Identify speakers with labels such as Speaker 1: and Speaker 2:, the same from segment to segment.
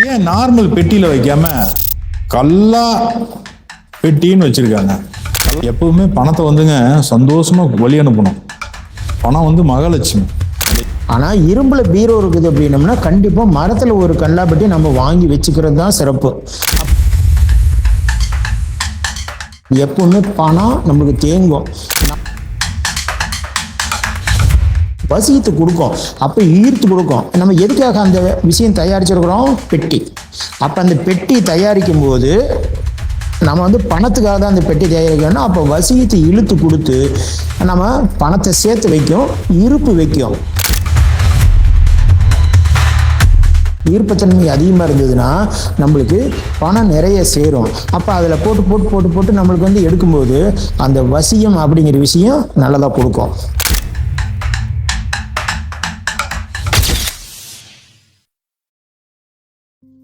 Speaker 1: ஏன் நார்மல் பெட்டியில வைக்காம கல்லா பெட்டின்னு வச்சிருக்காங்க? எப்பவுமே பணத்தை வந்துங்க சந்தோஷமா வழி அனுப்பணும். பணம் வந்து மகாலட்சுமி.
Speaker 2: ஆனா இரும்புல பீரோ இருக்குது அப்படின்னம்னா கண்டிப்பா மரத்துல ஒரு கல்லா பெட்டி நம்ம வாங்கி வச்சுக்கிறது தான் சிறப்பு. எப்பவுமே பணம் நம்மளுக்கு தேங்கும், வசியத்து கொடுக்கும், அப்போ ஈர்த்து கொடுக்கும். நம்ம எதுக்காக அந்த விஷயம் தயாரிச்சிருக்கிறோம்? பெட்டி. அப்போ அந்த பெட்டி தயாரிக்கும் போது நம்ம வந்து பணத்துக்காக தான் அந்த பெட்டி தயாரிக்கணும். அப்போ வசியத்தை இழுத்து கொடுத்து நம்ம பணத்தை சேர்த்து வைக்கும், இருப்பு வைக்கும். ஈர்ப்புத்தன்மை அதிகமாக இருந்ததுன்னா நம்மளுக்கு பணம் நிறைய சேரும். அப்போ அதில் போட்டு போட்டு போட்டு போட்டு நம்மளுக்கு வந்து எடுக்கும்போது அந்த வசியம் அப்படிங்கிற விஷயம் நல்லதாக கொடுக்கும்.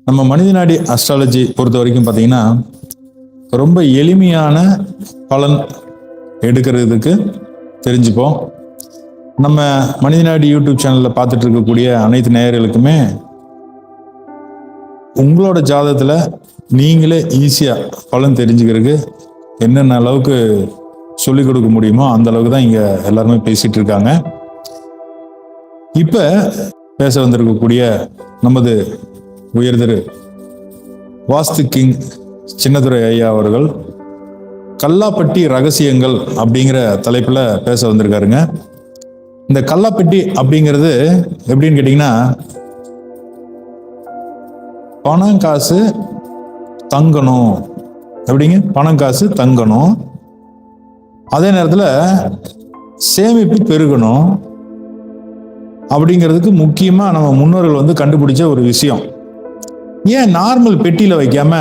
Speaker 1: நம்ம மனித நாடி அஸ்ட்ராலஜி பொறுத்த வரைக்கும் பார்த்தீங்கன்னா ரொம்ப எளிமையான பலன் எடுக்கிறதுக்கு தெரிஞ்சுப்போம். நம்ம மனித நாடி யூடியூப் சேனலில் பார்த்துட்டு இருக்கக்கூடிய அனைத்து நேயர்களுக்குமே உங்களோட ஜாதகத்தில் நீங்களே ஈஸியாக பலன் தெரிஞ்சுக்கிறதுக்கு என்னென்ன அளவுக்கு சொல்லிக் கொடுக்க முடியுமோ அந்த அளவுக்கு தான் இங்கே எல்லாருமே பேசிட்டு இருக்காங்க. இப்போ பேச வந்திருக்கக்கூடிய நமது உயர்திரு வாஸ்து கிங் சின்னதுரை ஐயா அவர்கள் கல்லாப்பட்டி ரகசியங்கள் அப்படிங்கிற தலைப்பில் பேச வந்திருக்காருங்க. இந்த கல்லாப்பட்டி அப்படிங்கிறது எப்படின்னு கேட்டிங்கன்னா, பணம் காசு தங்கணும். எப்படிங்க? பணம் காசு தங்கணும், அதே நேரத்தில் சேமிப்பு பெருகணும் அப்படிங்கிறதுக்கு முக்கியமாக நம்ம முன்னோர்கள் வந்து கண்டுபிடிச்ச ஒரு விஷயம். ஏன் நார்மல் பெட்டியில வைக்காம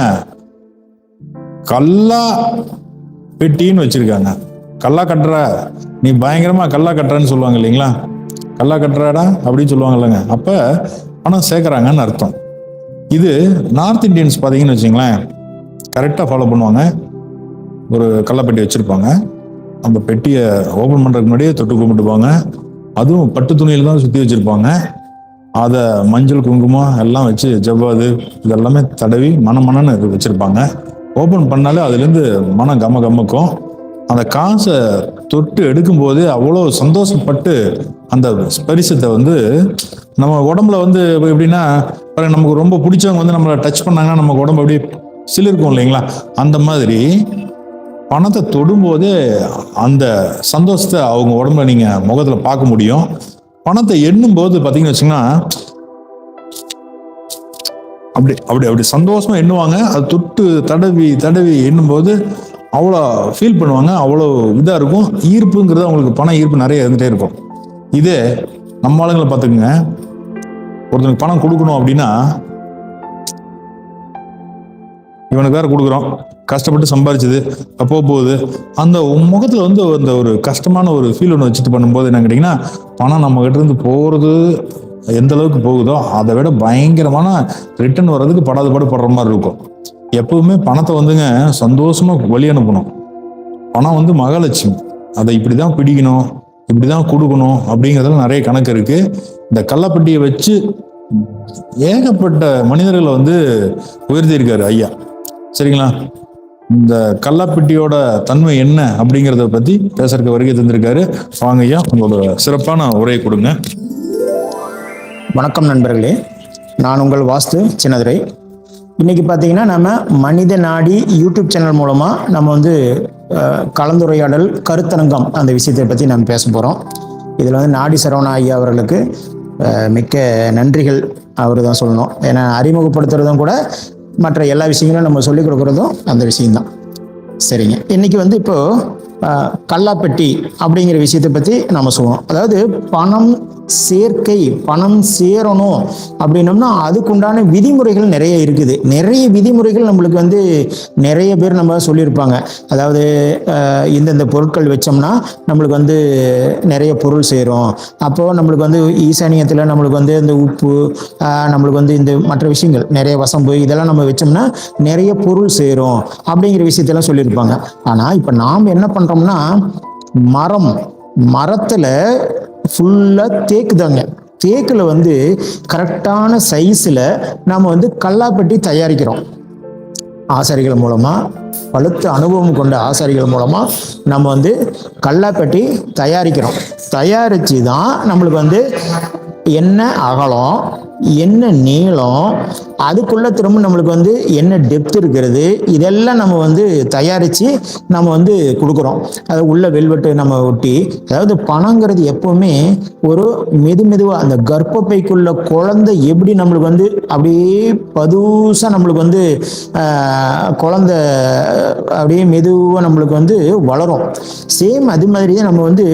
Speaker 1: கல்லா பெட்டின்னு வச்சிருக்காங்க? கல்லா கட்டுற, நீ பயங்கரமா கல்லா கட்டுறன்னு சொல்லுவாங்க இல்லைங்களா? கல்லா கட்டுறாடா அப்படின்னு சொல்லுவாங்க இல்லைங்க? அப்ப பணம் சேர்க்கறாங்கன்னு அர்த்தம். இது நார்த் இந்தியன்ஸ் பார்த்தீங்கன்னு வச்சுங்களேன், கரெக்டாக ஃபாலோ பண்ணுவாங்க. ஒரு கல்லாப்பெட்டி வச்சிருப்பாங்க, அந்த பெட்டியை ஓபன் பண்றதுக்கு முன்னாடியே தொட்டு கும்பிட்டுப்பாங்க. அதுவும் பட்டு துணியில தான் சுற்றி வச்சிருப்பாங்க. அதை மஞ்சள் குங்குமம் எல்லாம் வச்சு ஜவ்வாது இதெல்லாமே தடவி மனன்னு வச்சிருப்பாங்க. ஓப்பன் பண்ணாலே அதுலேருந்து மனம் கம்மக்கும். அந்த காசை தொட்டு எடுக்கும்போது அவ்வளோ சந்தோஷப்பட்டு அந்த ஸ்பரிசத்தை வந்து நம்ம உடம்புல வந்து எப்படின்னா, நமக்கு ரொம்ப பிடிச்சவங்க வந்து நம்மளை டச் பண்ணாங்கன்னா நம்ம உடம்பு அப்படியே சிலிருக்கும் இல்லைங்களா? அந்த மாதிரி பணத்தை தொடும்போதே அந்த சந்தோஷத்தை அவங்க உடம்புல நீங்க முகத்துல பார்க்க முடியும். பணத்தை எண்ணும் போது பார்த்தீங்கன்னு வச்சுங்கன்னா அப்படி அப்படி அப்படி சந்தோஷமா எண்ணுவாங்க. அது தொட்டு தடவி தடவி எண்ணும்போது அவ்வளோ ஃபீல் பண்ணுவாங்க, அவ்வளோ இதாக இருக்கும். ஈர்ப்புங்கிறது அவங்களுக்கு பண ஈர்ப்பு நிறைய இருந்துகிட்டே இருக்கும். இதே நம்ம ஆளுங்களை பார்த்துக்குங்க, ஒருத்தனுக்கு பணம் கொடுக்கணும் அப்படின்னா இவனுக்கு வேற கொடுக்குறோம், கஷ்டப்பட்டு சம்பாரிச்சது அப்போ போகுது, அந்த முகத்துல வந்து அந்த ஒரு கஷ்டமான ஒரு ஃபீல் ஒன்று வச்சுட்டு பண்ணும்போது என்ன கேட்டிங்கன்னா, பணம் நம்ம கிட்ட இருந்து போகிறது எந்த அளவுக்கு போகுதோ அதை விட பயங்கரமான ரிட்டர்ன் வர்றதுக்கு படுற மாதிரி இருக்கும். எப்பவுமே பணத்தை வந்துங்க சந்தோஷமா வழி அனுப்பணும். பணம் வந்து மகாலட்சுமி, அதை இப்படிதான் பிடிக்கணும், இப்படிதான் கொடுக்கணும் அப்படிங்கிறதுல நிறைய கணக்கு இருக்கு. இந்த கல்லாப்பட்டியை வச்சு ஏகப்பட்ட மனிதர்களை வந்து உயர்த்தி இருக்காரு ஐயா. சரிங்களா? இந்த கல்லாப்பட்டியோட தன்மை என்ன அப்படிங்கிறத பத்தி பேசுறதுக்கு வருகை தந்திருக்காரு. வாங்க ஐயா, உங்களோட சிறப்பான உரையை கொடுங்க.
Speaker 2: வணக்கம் நண்பர்களே, நான் உங்கள் வாஸ்து சின்னதுரை. இன்னைக்கு பார்த்தீங்கன்னா நம்ம மனித நாடி யூடியூப் சேனல் மூலமாக நம்ம வந்து கலந்துரையாடல் கருத்தரங்கம் அந்த விஷயத்தை பற்றி நம்ம பேச போகிறோம். இதில் வந்து நாடி சரவணா ஐயா அவர்களுக்கு மிக்க நன்றிகள் அவர் தான் சொல்லணும். ஏன்னா அறிமுகப்படுத்துறதும் கூட மற்ற எல்லா விஷயங்களும் நம்ம சொல்லிக் கொடுக்குறதும் அந்த விஷயம்தான். சரிங்க, இன்னைக்கு வந்து இப்போது கல்லாப்பெட்டி அப்படிங்கிற விஷயத்தை பற்றி நம்ம சொல்லுவோம். அதாவது பணம் சேர்க்கை, பணம் சேரணும் அப்படின்னோம்னா அதுக்குண்டான விதிமுறைகள் நிறைய இருக்குது. நிறைய விதிமுறைகள் நம்மளுக்கு வந்து நிறைய பேர் நம்ம சொல்லியிருப்பாங்க. அதாவது இந்தந்த பொருட்கள் வச்சோம்னா நம்மளுக்கு வந்து நிறைய பொருள் சேரும். அப்போது நம்மளுக்கு வந்து ஈசானியத்தில் நம்மளுக்கு வந்து இந்த உப்பு, நம்மளுக்கு வந்து இந்த மற்ற விஷயங்கள் நிறைய வசம்பு இதெல்லாம் நம்ம வச்சோம்னா நிறைய பொருள் சேரும் அப்படிங்கிற விஷயத்தெல்லாம் சொல்லியிருப்பாங்க. ஆனால் இப்போ நாம் என்ன பண்ணுறோம்னா, மரத்தில் ஃபுல்லாக தேக்கு தாங்க. தேக்கில் வந்து கரெக்டான சைஸில் நம்ம வந்து கல்லாப்பெட்டி தயாரிக்கிறோம். ஆசாரிகள் மூலமாக, பழுத்த அனுபவம் கொண்ட ஆசாரிகள் மூலமாக நம்ம வந்து கல்லாப்பெட்டி தயாரிக்கிறோம். தயாரித்து தான் நம்மளுக்கு வந்து என்ன அகலம், என்ன நீளம், அதுக்குள்ள திரும்ப நம்மளுக்கு வந்து என்ன டெப்த் இருக்கிறது, இதெல்லாம் நம்ம வந்து தயாரித்து நம்ம வந்து கொடுக்குறோம். அது உள்ள வெல்வெட்டு நம்ம ஒட்டி. அதாவது பணங்கிறது எப்பவுமே ஒரு மெதுவாக அந்த கர்ப்பப்பைக்குள்ள குழந்தை எப்படி நம்மளுக்கு வந்து அப்படியே பதுசாக நம்மளுக்கு வந்து குழந்தை அப்படியே மெதுவாக நம்மளுக்கு வந்து வளரும். சேம் அது மாதிரி தான் நம்ம வந்து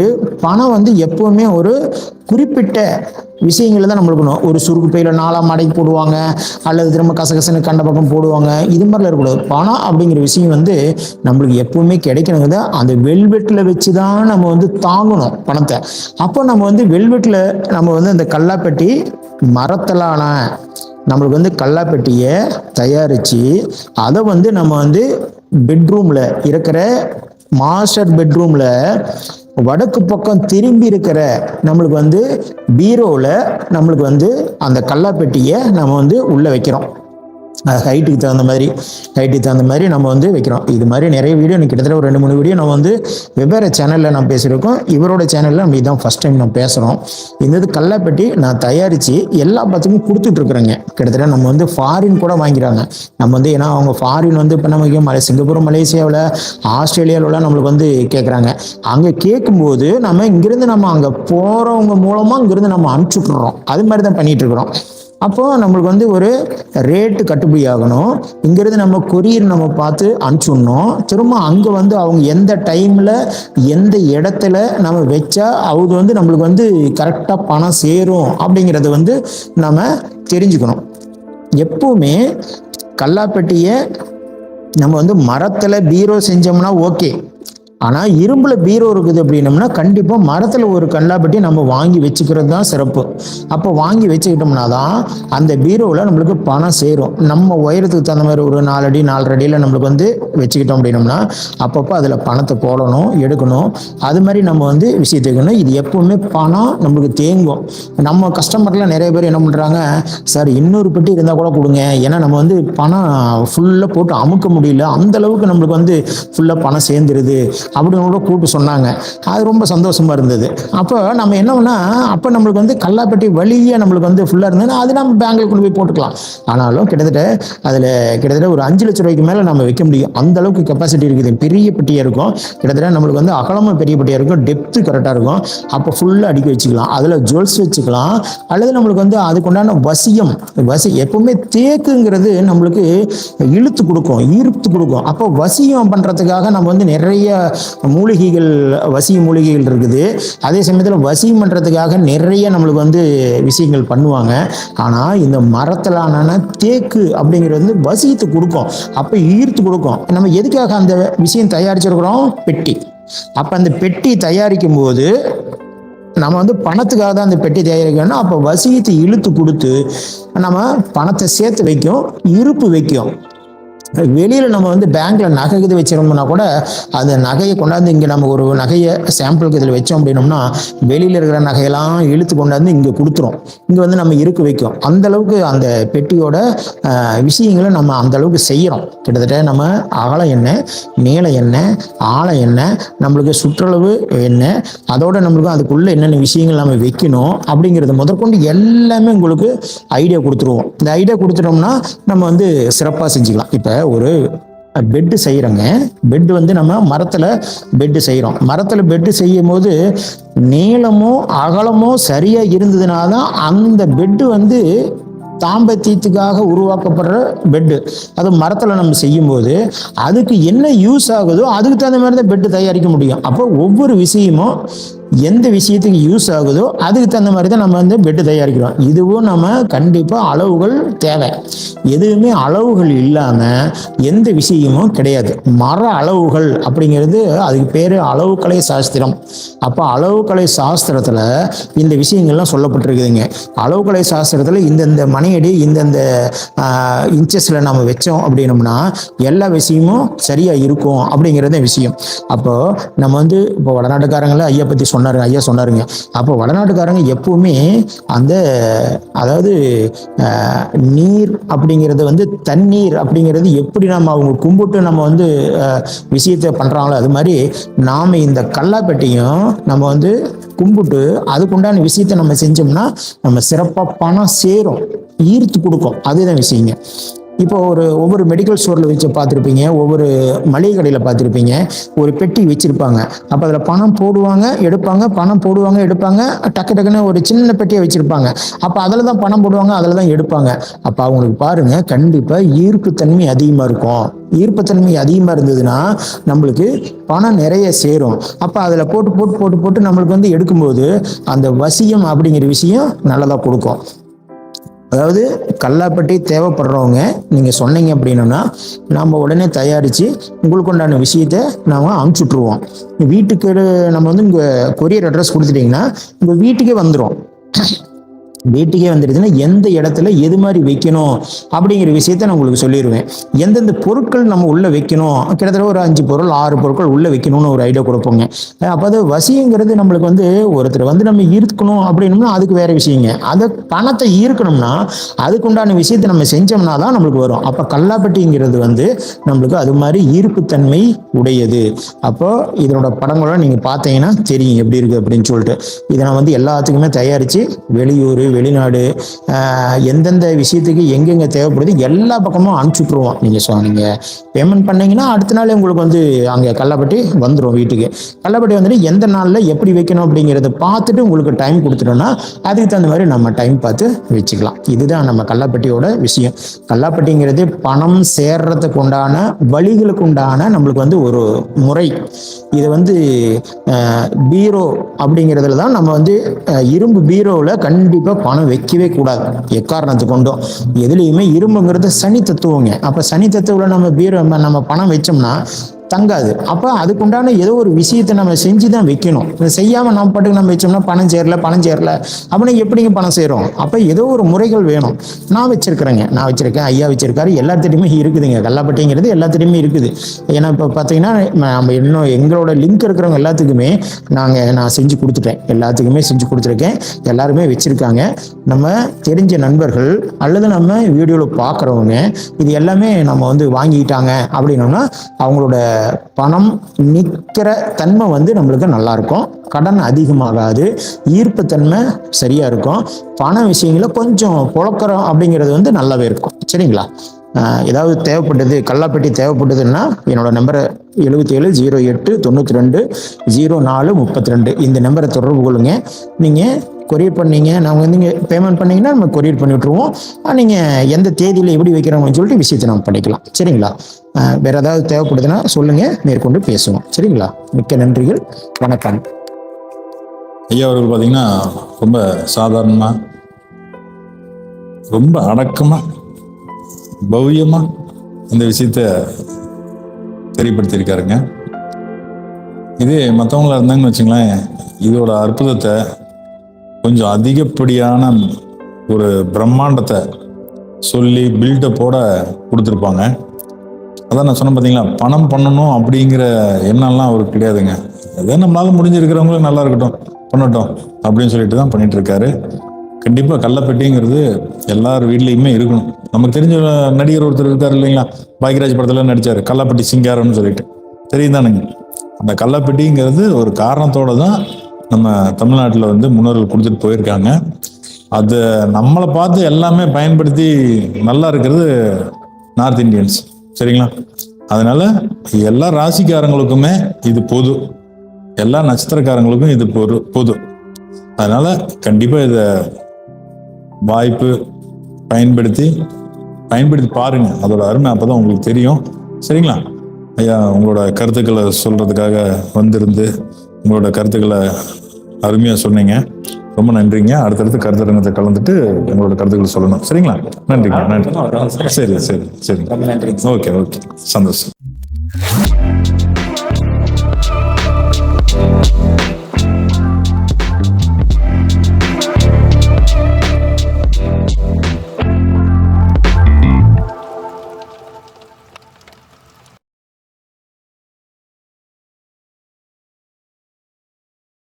Speaker 2: பணம் வந்து எப்பவுமே ஒரு குறிப்பிட்ட விஷயங்கள் தான் நம்மளுக்கு ஒரு சுருக்கு பையில 4ஆம் மடக்கி போடுவாங்க, அல்லது திரும்ப கசகசன்னு கண்ட பக்கம் போடுவாங்க. இது மாதிரிலாம் இருக்கக்கூடாது. பணம் அப்படிங்கிற விஷயம் வந்து நம்மளுக்கு எப்பவுமே கிடைக்கணுங்கிறத அந்த வெல்வெட்டில் வச்சு தான் நம்ம வந்து தாங்கணும் பணத்தை. அப்போ நம்ம வந்து வெல்வெட்டில் நம்ம வந்து அந்த கல்லாப்பெட்டி மரத்தலான நம்மளுக்கு வந்து கல்லாப்பெட்டியை தயாரித்து அதை வந்து நம்ம வந்து பெட்ரூமில் இருக்கிற மாஸ்டர் பெட்ரூமில் வடக்கு பக்கம் திரும்பி இருக்கிற நம்மளுக்கு வந்து பீரோவில் நம்மளுக்கு வந்து அந்த கல்லாப்பெட்டியை நம்ம வந்து உள்ளே வைக்கிறோம். ஹைட்டுக்கு தகுந்த மாதிரி நம்ம வந்து வைக்கிறோம். இது மாதிரி நிறைய வீடியோ, கிட்டத்தட்ட ஒரு 2-3 வீடியோ நம்ம வந்து வெவ்வேறு சேனலில் நம்ம பேசியிருக்கோம். இவரோட சேனலில் நம்ம இதான் ஃபஸ்ட் டைம் நம்ம பேசுகிறோம். இந்த கல்லாப்பெட்டி நான் தயாரித்து எல்லா பத்துக்கும் கொடுத்துட்ருக்குறேங்க. கிட்டத்தட்ட நம்ம வந்து ஃபாரின் கூட வாங்கிறாங்க. நம்ம வந்து ஏன்னா அவங்க ஃபாரின் வந்து இப்போ நமக்கு சிங்கப்பூர், மலேசியாவில், ஆஸ்திரேலியாவிலலாம் நம்மளுக்கு வந்து கேட்குறாங்க. அங்கே கேட்கும்போது நம்ம இங்கேருந்து நம்ம அங்கே போகிறவங்க மூலமாக இங்கேருந்து நம்ம அனுப்பிச்சுட்றோம். அது மாதிரி தான் பண்ணிகிட்ருக்குறோம். அப்போது நம்மளுக்கு வந்து ஒரு ரேட்டு கட்டுப்படி ஆகணும். இங்கேருந்து நம்ம கொரியர் நம்ம பார்த்து அனுப்பிச்சுடணும். திரும்ப அங்கே வந்து அவங்க எந்த டைமில் எந்த இடத்துல நம்ம வச்சா அவங்க வந்து நம்மளுக்கு வந்து கரெக்டாக பணம் சேரும் அப்படிங்கிறத வந்து நம்ம தெரிஞ்சுக்கணும். எப்பவுமே கல்லாப்பெட்டியை நம்ம வந்து மரத்தில் பீரோ செஞ்சோம்னா ஓகே. ஆனால் இரும்பில் பீரோ இருக்குது அப்படின்னம்னா கண்டிப்பாக மரத்தில் ஒரு கல்லாப்பெட்டி நம்ம வாங்கி வச்சுக்கிறது தான் சிறப்பு. அப்போ வாங்கி வச்சுக்கிட்டோம்னா தான் அந்த பீரோவில் நம்மளுக்கு பணம் சேரும். நம்ம உயரத்துக்கு தகுந்த மாதிரி ஒரு 4 அடி 4.5 அடியில் நம்மளுக்கு வந்து வச்சுக்கிட்டோம் அப்படின்னம்னா அப்பப்போ அதில் பணத்தை போடணும், எடுக்கணும். அது மாதிரி நம்ம வந்து விஷயத்துக்கணும். இது எப்பவுமே பணம் நம்மளுக்கு தேங்கும். நம்ம கஸ்டமர்லாம் நிறைய பேர் என்ன பண்ணுறாங்க, சார் இன்னொரு பெட்டி இருந்தால் கூட கொடுங்க, ஏன்னா நம்ம வந்து பணம் ஃபுல்லாக போட்டு அமுக்க முடியல, அந்த அளவுக்கு நம்மளுக்கு வந்து ஃபுல்லாக பணம் சேர்ந்துருது அப்படின்னு கூட கூப்பிட்டு சொன்னாங்க. அது ரொம்ப சந்தோஷமா இருந்தது. அப்போ நம்ம என்ன பண்ணா, அப்போ நம்மளுக்கு வந்து கல்லாப்பெட்டி வழியே நம்மளுக்கு வந்து ஃபுல்லாக இருந்ததுன்னா அது நம்ம பேங்கில் கொண்டு போய் போட்டுக்கலாம். ஆனாலும் கிட்டத்தட்ட ஒரு 5 லட்சம் ரூபாய்க்கு மேலே நம்ம வைக்க முடியும். அந்த அளவுக்கு கெப்பாசிட்டி இருக்குது. பெரிய பெட்டியாக இருக்கும். கிட்டத்தட்ட நம்மளுக்கு வந்து அகலமும் பெரிய பெட்டியாக இருக்கும், டெப்த்து கரெக்டாக இருக்கும். அப்போ ஃபுல்லாக அடுக்கி வச்சுக்கலாம். அதில் ஜுவல்ஸ் வச்சுக்கலாம். அல்லது நம்மளுக்கு வந்து அதுக்குண்டான எப்பவுமே தேக்குங்கிறது நம்மளுக்கு இழுத்து கொடுக்கும், ஈர்த்து கொடுக்கும். அப்போ வசியம் பண்ணுறதுக்காக நம்ம வந்து நிறைய வசிய மூலிகைகள் இருக்குது. அதே சமயத்தில் வசியம் பண்றதுக்காக நிறைய நம்மளுக்கு வந்து விஷயங்கள் பண்ணுவாங்க. ஆனால் இந்த மரத்திலான தேக்கு அப்படிங்கிறது வந்து வசியத்தை கொடுக்கும், அப்போ ஈர்த்து கொடுக்கும். நம்ம எதுக்காக அந்த விஷயம் தயாரிச்சிருக்கிறோம்? பெட்டி. அப்போ அந்த பெட்டி தயாரிக்கும் போது நம்ம வந்து பணத்துக்காக தான் அந்த பெட்டி தயாரிக்கணும். அப்போ வசியத்தை இழுத்து கொடுத்து நம்ம பணத்தை சேர்த்து வைக்கும், இருப்பு வைக்கும். வெளியில் நம்ம வந்து பேங்க்கில் நகை இது வச்சிருந்தோம்னா கூட அந்த நகையை கொண்டாந்து இங்கே நம்ம ஒரு நகையை சாம்பிளுக்கு இதில் வச்சோம் அப்படின்னோம்னா வெளியில் இருக்கிற நகையெல்லாம் இழுத்து கொண்டாந்து இங்கே கொடுத்துரும். இங்கே வந்து நம்ம இருக்க வைக்கும். அந்தளவுக்கு அந்த பெட்டியோட விஷயங்களை நம்ம அந்தளவுக்கு செய்கிறோம். கிட்டத்தட்ட நம்ம அகலம் என்ன, நீளம் என்ன, ஆழம் என்ன, நம்மளுக்கு சுற்றளவு என்ன, அதோட நம்மளுக்கு அதுக்குள்ளே என்னென்ன விஷயங்கள் நம்ம வைக்கணும் அப்படிங்கிறத முதற்கொண்டு எல்லாமே உங்களுக்கு ஐடியா கொடுத்துருவோம். இந்த ஐடியா கொடுத்துட்டோம்னா நம்ம வந்து சிறப்பாக செஞ்சுக்கலாம். இப்போ ஒரு பெட்டு செய்கிறோங்க. பெட்டு வந்து நம்ம மரத்தில் பெட்டு செய்கிறோம். மரத்தில் பெட்டு செய்யும் போது நீளமோ அகலமோ சரியாக இருந்ததுனா தான் அந்த பெட்டு வந்து தாம்பத்தியத்துக்காக உருவாக்கப்படுற பெட்டு. அது மரத்தில் நம்ம செய்யும்போது அதுக்கு என்ன யூஸ் ஆகுதோ அதுக்கு தகுந்த மாதிரி தான் பெட்டு தயாரிக்க முடியும். அப்போ ஒவ்வொரு விஷயமும் எந்த விஷயத்துக்கு யூஸ் ஆகுதோ அதுக்கு தகுந்த மாதிரி தான் நம்ம வந்து பெட்டு தயாரிக்கிறோம். இதுவும் நம்ம கண்டிப்பாக அளவுகள் தேவை. எதுவுமே அளவுகள் இல்லாமல் எந்த விஷயமும் கிடையாது. மர அளவுகள் அப்படிங்கிறது அதுக்கு பேர் அளவுக்கலை சாஸ்திரம். அப்போ அளவுக்கலை சாஸ்திரத்தில் இந்த விஷயங்கள்லாம் சொல்லப்பட்டிருக்குதுங்க. அளவுக்கலை சாஸ்திரத்தில் இந்தந்த மணியடி இந்தந்த இன்ச்சஸில் நம்ம வச்சோம் அப்படின்னோம்னா எல்லா விஷயமும் சரியாக இருக்கும் அப்படிங்கிறத விஷயம். அப்போ நம்ம வந்து இப்போ வடநாட்டுக்காரங்களை ஐயா பற்றி சொன்னாங்க. சொன்னாரு, ஐயா சொன்னாருங்க. அப்போ வடநாட்டுக்காரங்க எப்பவுமே அந்த அதாவது நீர் அப்படிங்கிறது வந்து தண்ணீர் அப்படிங்கிறது எப்படி நம்ம அவங்க கும்பிட்டு நம்ம வந்து விஷயத்தை பண்றாங்களோ அது மாதிரி நாம இந்த கல்லாப்பெட்டியும் நம்ம வந்து கும்பிட்டு அதுக்குண்டான விஷயத்தை நம்ம செஞ்சோம்னா நம்ம சிறப்பாக பணம் சேரும், ஈர்த்து கொடுக்கும். அதுதான் விஷயங்க. இப்போ ஒவ்வொரு மெடிக்கல் ஸ்டோரில் வச்சு பார்த்துருப்பீங்க, ஒவ்வொரு மளிகை கடையில் பார்த்துருப்பீங்க, ஒரு பெட்டி வச்சுருப்பாங்க. அப்போ அதில் பணம் போடுவாங்க எடுப்பாங்க, பணம் போடுவாங்க எடுப்பாங்க, டக்கு டக்குன்னு ஒரு சின்ன பெட்டியை வச்சுருப்பாங்க. அப்போ அதில் தான் பணம் போடுவாங்க, அதில் தான் எடுப்பாங்க. அப்போ அவங்களுக்கு பாருங்கள், கண்டிப்பாக ஈர்ப்புத்தன்மை அதிகமாக இருக்கும். ஈர்ப்புத்தன்மை அதிகமாக இருந்ததுன்னா நம்மளுக்கு பணம் நிறைய சேரும். அப்போ அதில் போட்டு போட்டு போட்டு போட்டு நம்மளுக்கு வந்து எடுக்கும்போது அந்த வசியம் அப்படிங்கிற விஷயம் நல்லதாக கொடுக்கும். அதாவது கல்லாப்பட்டி தேவைப்படுறவங்க நீங்கள் சொன்னீங்க அப்படின்னா நம்ம உடனே தயாரித்து உங்களுக்கு உண்டான விஷயத்த நாம் அனுப்பிச்சுட்ருவோம். வீட்டுக்கு நம்ம வந்து இங்கே கொரியர் அட்ரஸ் கொடுத்துட்டிங்கன்னா உங்கள் வீட்டுக்கே வந்துடும். வீட்டுக்கே வந்துடுச்சுன்னா எந்த இடத்துல எது மாதிரி வைக்கணும் அப்படிங்கிற விஷயத்த நான் உங்களுக்கு சொல்லிடுவேன். எந்தெந்த பொருட்கள் நம்ம உள்ளே வைக்கணும், கிட்டத்தட்ட ஒரு 5 பொருள் 6 பொருட்கள் உள்ளே வைக்கணும்னு ஒரு ஐடியா கொடுப்போங்க. அப்போ அது வசிங்கிறது நம்மளுக்கு வந்து ஒருத்தர் வந்து நம்ம ஈர்க்கணும் அப்படின்னம்னா அதுக்கு வேற விஷயங்க. அதை பணத்தை ஈர்க்கணும்னா அதுக்குண்டான விஷயத்தை நம்ம செஞ்சோம்னா தான் நம்மளுக்கு வரும். அப்போ கல்லாப்பட்டிங்கிறது வந்து நம்மளுக்கு அது மாதிரி ஈர்ப்புத்தன்மை உடையது. அப்போ இதனோட படங்களோட நீங்கள் பார்த்தீங்கன்னா தெரியும் எப்படி இருக்குது அப்படின்னு சொல்லிட்டு. இதை நான் வந்து எல்லாத்துக்குமே தயாரித்து வெளியூர் வெளிநாடு எந்தெந்த விஷயத்துக்கு எங்கெங்க தேவைப்படுது எல்லா பக்கமும் அனுப்பிச்சுட்ருவோம். நீங்கள் பேமெண்ட் பண்ணீங்கன்னா அடுத்த நாள் உங்களுக்கு வந்து அங்கே கல்லாப்பட்டி வந்துடும் வீட்டுக்கு. கல்லாப்பட்டி வந்துட்டு எந்த நாளில் எப்படி வைக்கணும் அப்படிங்கிறத பார்த்துட்டு உங்களுக்கு டைம் கொடுத்துட்டோம்னா அதுக்கு தகுந்த மாதிரி நம்ம டைம் பார்த்து வச்சுக்கலாம். இதுதான் நம்ம கல்லாப்பட்டியோட விஷயம். கல்லாப்பட்டிங்கிறது பணம் சேர்றதுக்கு உண்டான வழிகளுக்கு உண்டான நம்மளுக்கு வந்து ஒரு முறை. இதை வந்து பீரோ அப்படிங்கிறதுல தான் நம்ம வந்து இரும்பு பீரோவில் கண்டிப்பாக பணம் வைக்கவே கூடாது எக்காரணத்து கொண்டும். எதுலேயுமே இரும்புங்கிறது சனி தத்துவங்க. அப்போ சனி தத்துவத்தில் நம்ம பீரோ நம்ம பணம் வச்சோம்னா தங்காது. அப்போ அதுக்குண்டான ஏதோ ஒரு விஷயத்தை நம்ம செஞ்சு தான் வைக்கணும். இதை செய்யாமல் நம்ம பாட்டுக்கு நம்ம வச்சோம்னா பணம் சேரல அப்படின்னா எப்படிங்க பணம் சேரும்? அப்போ ஏதோ ஒரு முறைகள் வேணும். நான் வச்சிருக்கேன், ஐயா வச்சிருக்காரு, எல்லாத்திட்டையுமே இருக்குதுங்க. கல்லாப்பட்டிங்கிறது எல்லாத்திட்டையுமே இருக்குது. ஏன்னா இப்போ பார்த்தீங்கன்னா நம்ம இன்னும் எங்களோட லிங்க் இருக்கிறவங்க எல்லாத்துக்குமே நான் செஞ்சு கொடுத்துட்டேன். எல்லாத்துக்குமே செஞ்சு கொடுத்துருக்கேன். எல்லாருமே வச்சிருக்காங்க. நம்ம தெரிஞ்ச நண்பர்கள் அல்லது நம்ம வீடியோவில் பார்க்குறவங்க இது எல்லாமே நம்ம வந்து வாங்கிட்டாங்க அப்படின்னோம்னா அவங்களோட பணம் நிற்கிற தன்மை வந்து நம்மளுக்கு நல்லா இருக்கும். கடன் அதிகமாகாது, ஈர்ப்புத்தன்மை சரியா இருக்கும். பண விஷயங்கள கொஞ்சம் புழக்கிறோம் அப்படிங்கிறது வந்து நல்லாவே இருக்கும். சரிங்களா? ஏதாவது தேவைப்பட்டது, கல்லாப்பட்டி தேவைப்பட்டதுன்னா என்னோட நம்பரை 7708920432 இந்த நம்பரை தொடர்பு கொள்ளுங்க. நீங்கள் கொரியர் பண்ணீங்க, நாங்கள் வந்து நீங்கள் பேமெண்ட் பண்ணீங்கன்னா நம்ம கொரியர் பண்ணி விட்டுருவோம். நீங்கள் எந்த தேதியில் எப்படி வைக்கிறோம்னு சொல்லிட்டு விஷயத்தை நம்ம பண்ணிக்கலாம். சரிங்களா? வேற ஏதாவது தேவைப்படுதுன்னா சொல்லுங்க, மேற்கொண்டு பேசுவோம். சரிங்களா? மிக்க நன்றிகள், வணக்கம்.
Speaker 1: ஐயா அவர்கள் பார்த்தீங்கன்னா ரொம்ப சாதாரணமாக, ரொம்ப அடக்கமாக, பவ்யமாக இந்த விஷயத்த தெரியப்படுத்தியிருக்காருங்க. இதே மற்றவங்களா இருந்தாங்கன்னு வச்சுங்களேன், இதோட அற்புதத்தை கொஞ்சம் அதிகப்படியான ஒரு பிரம்மாண்டத்தை சொல்லி பில்டப்போட கொடுத்துருப்பாங்க. அதான் நான் சொன்னேன் பார்த்தீங்களா, பணம் பண்ணணும் அப்படிங்கிற எண்ணம்லாம் அவருக்கு கிடையாதுங்க. அதே நம்மளால முடிஞ்சிருக்கிறவங்களும் நல்லா இருக்கட்டும், பண்ணட்டும் அப்படின்னு சொல்லிட்டு தான் பண்ணிட்டு இருக்காரு. கண்டிப்பாக கல்லாப்பட்டிங்கிறது எல்லார் வீட்லேயுமே இருக்கணும். நமக்கு தெரிஞ்ச நடிகர் ஒருத்தர் இருக்காரு இல்லைங்களா, பாக்யராஜ் படத்தில் நடித்தார், கல்லாப்பட்டி சிங்காரம்னு சொல்லிட்டு, தெரியும் தானுங்க. அந்த கல்லாப்பட்டிங்கிறது ஒரு காரணத்தோடு தான் நம்ம தமிழ்நாட்டில் வந்து முன்னோர்கள் கொடுத்துட்டு போயிருக்காங்க. அதை நம்மளை பார்த்து எல்லாமே பயன்படுத்தி நல்லா இருக்கிறது நார்த் இந்தியன்ஸ். சரிங்களா? அதனால எல்லா ராசிக்காரங்களுக்குமே இது பொது, எல்லா நட்சத்திரக்காரங்களுக்கும் இது பொது. அதனால கண்டிப்பாக இதை வாய்ப்பு பயன்படுத்தி பாருங்க, அதோட அருமை அப்போதான் உங்களுக்கு தெரியும். சரிங்களா? ஐயா உங்களோட கருத்துக்களை சொல்றதுக்காக வந்திருந்து உங்களோட கருத்துக்களை அருமையாக சொன்னீங்க. ரொம்ப நன்றிங்க. அடுத்தடுத்து கருத்தரங்கத்தை கலந்துட்டு உங்களோட கருத்துக்களை சொல்லணும். சரிங்களா? நன்றிங்க. நன்றி. சரி. ஓகே, சந்தோஷம்.